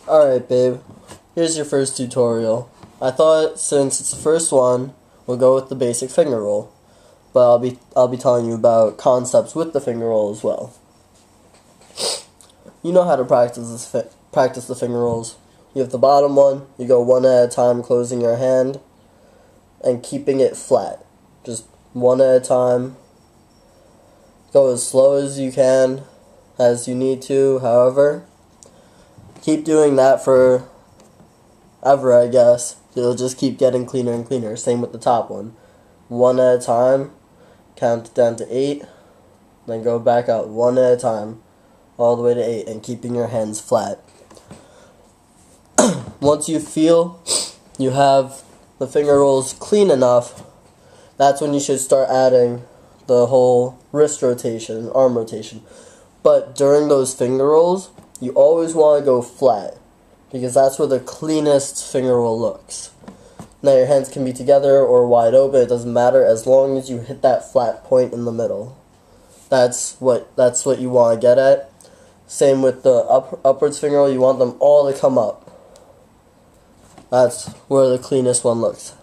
Alright, babe. Here's your first tutorial. I thought since it's the first one, we'll go with the basic finger roll. But I'll be telling you about concepts with the finger roll as well. You know how to practice the finger rolls. You have the bottom one, you go one at a time, closing your hand and keeping it flat. Just one at a time. Go as slow as you can, as you need to, however. Keep doing that for ever, I guess. It'll just keep getting cleaner and cleaner. Same with the top one. One at a time, count down to 8, then go back out one at a time, all the way to 8, and keeping your hands flat. Once you feel you have the finger rolls clean enough, that's when you should start adding the whole wrist rotation, arm rotation. But during those finger rolls, you always want to go flat, because that's where the cleanest finger roll looks. Now your hands can be together or wide open, it doesn't matter, as long as you hit that flat point in the middle. That's what you want to get at. Same with the upwards finger roll, you want them all to come up. That's where the cleanest one looks.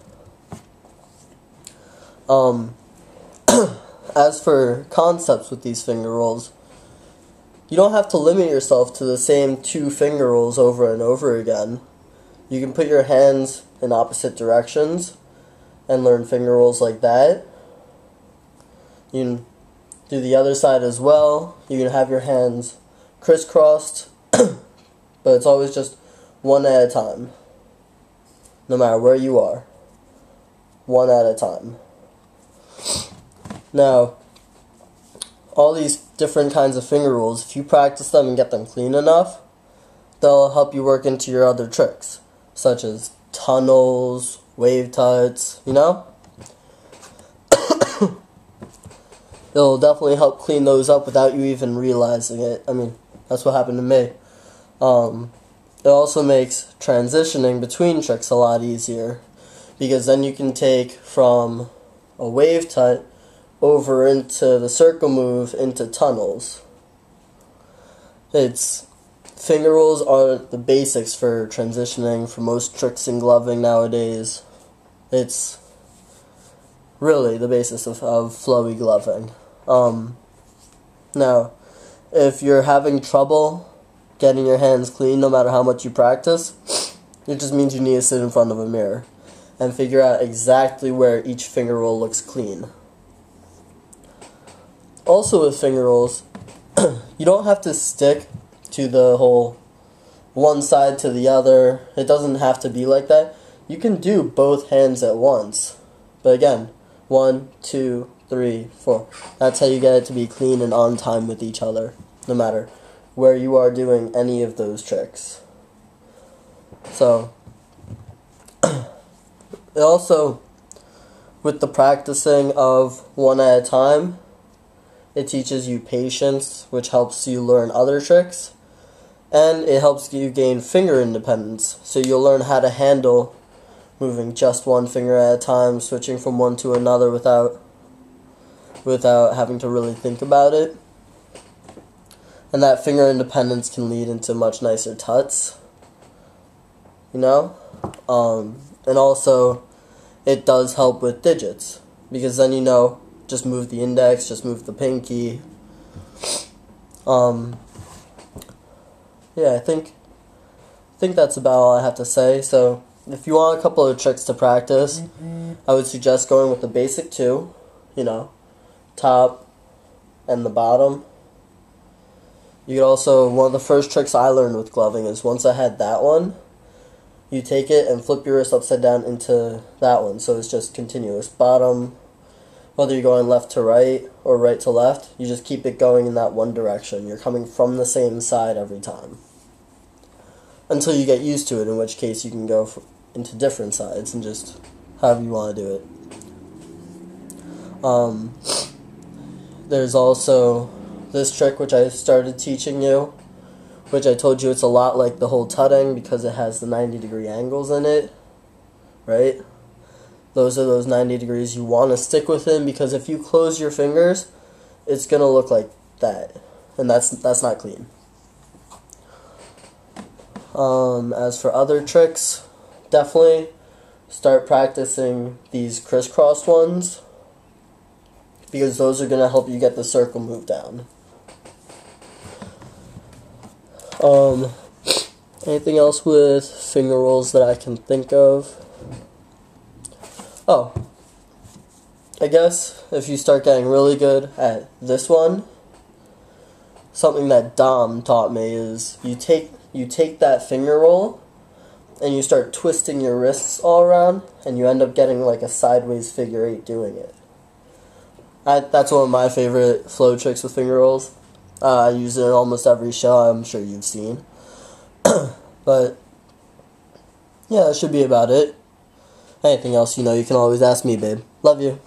As for concepts with these finger rolls, you don't have to limit yourself to the same 2 finger rolls over and over again. You can put your hands in opposite directions and learn finger rolls like that. You can do the other side as well. You can have your hands crisscrossed, but it's always just one at a time. No matter where you are. One at a time. Now, all these different kinds of finger rolls, if you practice them and get them clean enough, they'll help you work into your other tricks, such as tunnels, wave tuts, you know? It'll definitely help clean those up without you even realizing it. I mean, that's what happened to me. It also makes transitioning between tricks a lot easier, because then you can take from a wave tut over into the circle move into tunnels. Finger rolls are the basics for transitioning for most tricks in gloving nowadays. It's really the basis of flowy gloving. Now, if you're having trouble getting your hands clean no matter how much you practice, it just means you need to sit in front of a mirror and figure out exactly where each finger roll looks clean. Also with finger rolls, you don't have to stick to the whole one side to the other. It doesn't have to be like that. You can do both hands at once. But again, 1, 2, 3, 4. That's how you get it to be clean and on time with each other, no matter where you are doing any of those tricks. So, it also, with the practicing of one at a time, it teaches you patience, which helps you learn other tricks, and it helps you gain finger independence, so you'll learn how to handle moving just one finger at a time, switching from one to another without having to really think about it. And that finger independence can lead into much nicer tuts, you know? And also, it does help with digits, because then you know, just move the index, just move the pinky. Yeah, I think that's about all I have to say. So, if you want a couple of tricks to practice, I would suggest going with the basic 2, you know, top and the bottom. You could also, one of the first tricks I learned with gloving is once I had that one, you take it and flip your wrist upside down into that one. So it's just continuous. Bottom, whether you're going left to right or right to left, you just keep it going in that one direction. You're coming from the same side every time. Until you get used to it, in which case you can go into different sides and just however you want to do it. There's also this trick which I started teaching you, which I told you it's a lot like the whole tutting because it has the 90-degree angles in it, right? Those are those 90 degrees you want to stick within, because if you close your fingers, it's going to look like that, and that's not clean. As for other tricks, definitely start practicing these crisscross ones, because those are going to help you get the circle move down. Anything else with finger rolls that I can think of? Oh, I guess if you start getting really good at this one, something that Dom taught me is you take that finger roll and you start twisting your wrists all around, and you end up getting like a sideways figure 8 doing it. That's one of my favorite flow tricks with finger rolls. I use it in almost every show I'm sure you've seen. But yeah, that should be about it. Anything else, you can always ask me, babe. Love you.